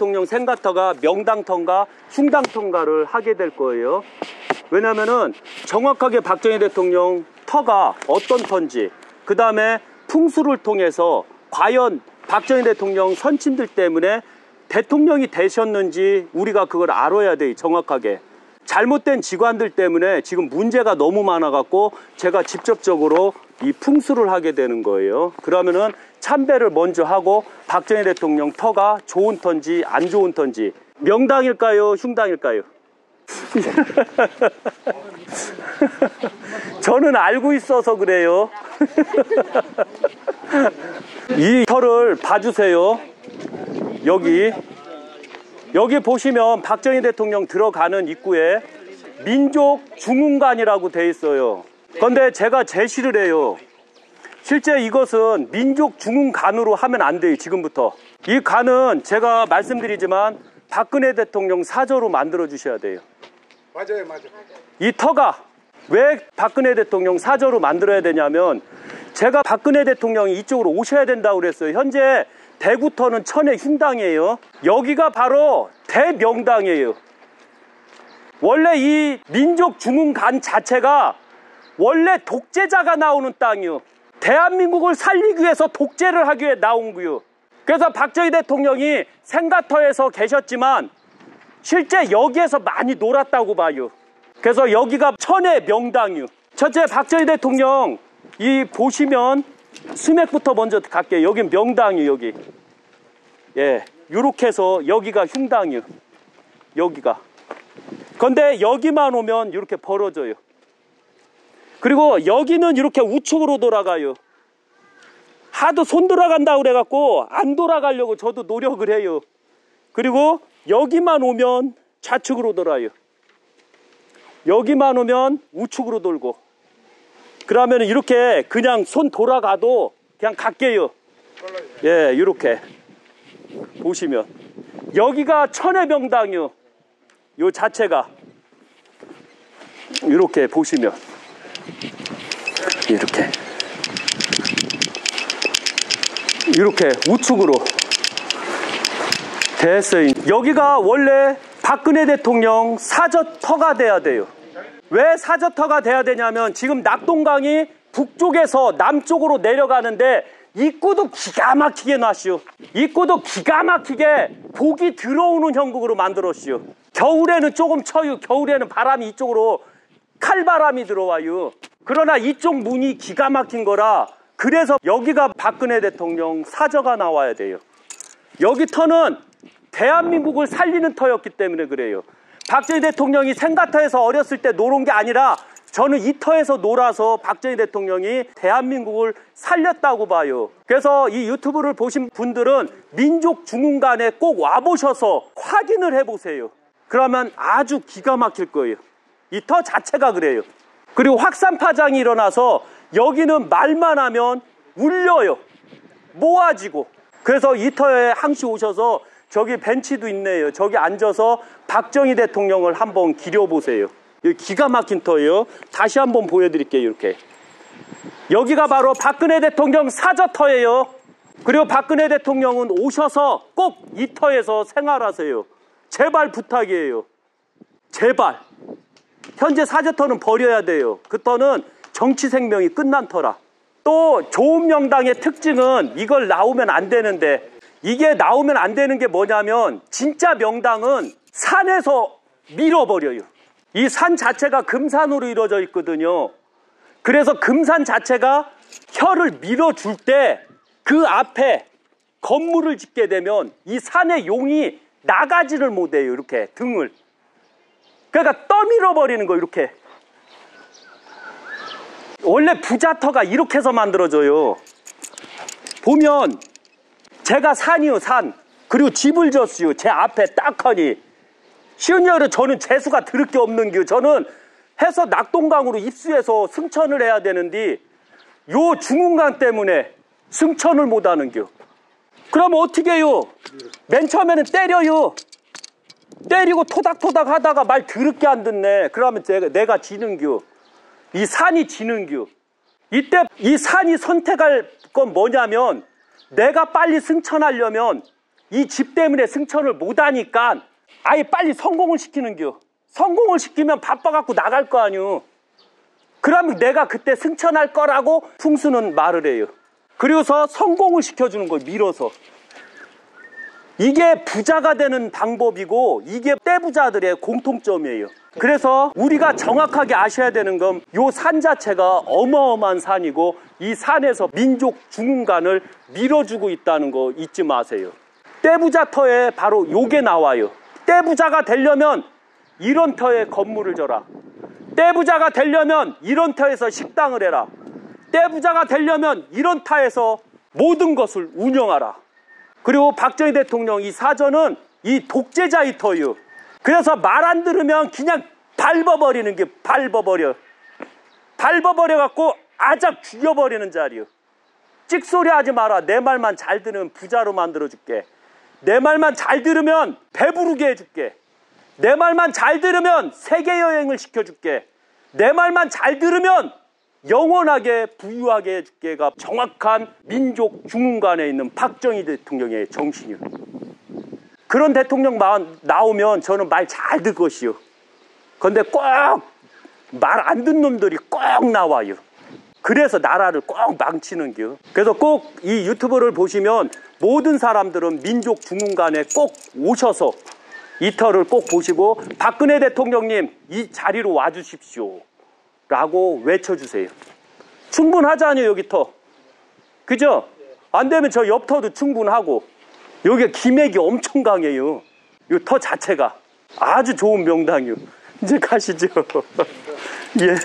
대통령 생가터가 명당터인가 흉당터인가를 하게 될 거예요. 왜냐면은 정확하게 박정희 대통령 터가 어떤 터인지, 그 다음에 풍수를 통해서 과연 박정희 대통령 선친들 때문에 대통령이 되셨는지 우리가 그걸 알아야 돼요. 정확하게. 잘못된 직관들 때문에 지금 문제가 너무 많아갖고 제가 직접적으로 이 풍수를 하게 되는 거예요. 그러면은 참배를 먼저 하고 박정희 대통령 터가 좋은 터인지 안 좋은 터인지, 명당일까요 흉당일까요? 저는 알고 있어서 그래요. 이 터를 봐주세요. 여기 보시면 박정희 대통령 들어가는 입구에 민족중흥관이라고 돼 있어요. 그런데 제가 제시를 해요. 실제 이것은 민족중흥관으로 하면 안 돼요. 지금부터 이 관은 제가 말씀드리지만 박근혜 대통령 사저로 만들어 주셔야 돼요. 맞아요. 이 터가 왜 박근혜 대통령 사저로 만들어야 되냐면, 제가 박근혜 대통령이 이쪽으로 오셔야 된다고 그랬어요. 현재 대구터는 천의 흉당이에요. 여기가 바로 대명당이에요. 원래 이 민족중흥관 자체가 원래 독재자가 나오는 땅이요. 대한민국을 살리기 위해서 독재를 하기 위해 나온 거요. 그래서 박정희 대통령이 생가터에서 계셨지만 실제 여기에서 많이 놀았다고 봐요. 그래서 여기가 천의 명당이요. 첫째, 박정희 대통령 이 보시면 수맥부터 먼저 갈게요. 여긴 명당이요. 여기 요렇게 해서 여기가 흉당이요. 여기가. 근데 여기만 오면 이렇게 벌어져요. 그리고 여기는 이렇게 우측으로 돌아가요. 하도 손 돌아간다고 그래갖고 안 돌아가려고 저도 노력을 해요. 그리고 여기만 오면 좌측으로 돌아요. 여기만 오면 우측으로 돌고. 그러면 이렇게 그냥 손 돌아가도 그냥 갈게요. 이렇게 보시면 여기가 천의 명당이요. 요 자체가 이렇게 보시면 이렇게 우측으로 됐어요. 여기가 원래 박근혜 대통령 사저터가 돼야 돼요. 왜 사저터가 돼야 되냐면 지금 낙동강이 북쪽에서 남쪽으로 내려가는데 입구도 기가 막히게 놨슈. 입구도 기가 막히게 복이 들어오는 형국으로 만들었슈. 겨울에는 조금 쳐요. 겨울에는 바람이 이쪽으로 칼바람이 들어와요. 그러나 이쪽 문이 기가 막힌 거라, 그래서 여기가 박근혜 대통령 사저가 나와야 돼요. 여기 터는 대한민국을 살리는 터였기 때문에 그래요. 박정희 대통령이 생가터에서 어렸을 때 놀은 게 아니라 저는 이 터에서 놀아서 박정희 대통령이 대한민국을 살렸다고 봐요. 그래서 이 유튜브를 보신 분들은 민족중흥관에 꼭 와보셔서 확인을 해보세요. 그러면 아주 기가 막힐 거예요. 이 터 자체가 그래요. 그리고 확산파장이 일어나서 여기는 말만 하면 울려요. 모아지고. 그래서 이 터에 항시 오셔서 저기 벤치도 있네요. 저기 앉아서 박정희 대통령을 한번 기려보세요. 여기 기가 막힌 터예요. 다시 한번 보여드릴게요. 이렇게. 여기가 바로 박근혜 대통령 사저터예요. 그리고 박근혜 대통령은 오셔서 꼭 이 터에서 생활하세요. 제발 부탁이에요. 제발. 현재 사저터는 버려야 돼요. 그 터는 정치 생명이 끝난 터라. 또 좋은 명당의 특징은 이걸 나오면 안 되는데, 이게 나오면 안 되는 게 뭐냐면 진짜 명당은 산에서 밀어버려요. 이 산 자체가 금산으로 이루어져 있거든요. 그래서 금산 자체가 혀를 밀어줄 때 그 앞에 건물을 짓게 되면 이 산의 용이 나가지를 못해요. 이렇게 등을. 그러니까 떠밀어버리는 거예요. 이렇게. 원래 부자터가 이렇게 해서 만들어져요. 보면 제가 산이요, 산. 그리고 집을 졌어요. 제 앞에 딱 하니. 쉬운 얘기로 저는 재수가 들을 게 없는 겨. 저는 해서 낙동강으로 입수해서 승천을 해야 되는데 요 중흥강 때문에 승천을 못 하는 겨. 그럼 어떻게 해요? 맨 처음에는 때려요. 때리고 토닥토닥 하다가 말 더럽게 안 듣네. 그러면 내가 지는겨. 이 산이 지는겨. 이때 이 산이 선택할 건 뭐냐면, 내가 빨리 승천하려면 이 집 때문에 승천을 못하니까 아예 빨리 성공을 시키는겨. 성공을 시키면 바빠갖고 나갈 거 아니오. 그러면 내가 그때 승천할 거라고 풍수는 말을 해요. 그리고서 성공을 시켜주는 거예요. 밀어서. 이게 부자가 되는 방법이고 이게 떼부자들의 공통점이에요. 그래서 우리가 정확하게 아셔야 되는 건 이 산 자체가 어마어마한 산이고 이 산에서 민족 중흥간을 밀어주고 있다는 거 잊지 마세요. 떼부자 터에 바로 요게 나와요. 떼부자가 되려면 이런 터에 건물을 져라. 떼부자가 되려면 이런 터에서 식당을 해라. 떼부자가 되려면 이런 터에서 모든 것을 운영하라. 그리고 박정희 대통령 이 사저는 이 독재자의 터유. 그래서 말 안 들으면 그냥 밟아버리는 게 밟아버려갖고 아작 죽여버리는 자리요. 찍소리 하지 마라. 내 말만 잘 들으면 부자로 만들어줄게. 내 말만 잘 들으면 배부르게 해줄게. 내 말만 잘 들으면 세계여행을 시켜줄게. 내 말만 잘 들으면 영원하게 부유하게 해줄게가 정확한 민족 중흥간에 있는 박정희 대통령의 정신이요. 그런 대통령 나오면 저는 말 잘 들 것이요. 그런데 꼭 말 안 듣는 놈들이 꼭 나와요. 그래서 나라를 꼭 망치는겨. 그래서 꼭 이 유튜브를 보시면 모든 사람들은 민족 중흥간에 꼭 오셔서 이 터를 꼭 보시고 박근혜 대통령님 이 자리로 와주십시오 라고 외쳐주세요. 충분하잖아요. 여기 터. 그죠? 안 되면 저 옆 터도 충분하고 여기 기맥이 엄청 강해요. 이 터 자체가 아주 좋은 명당이요. 이제 가시죠. 예.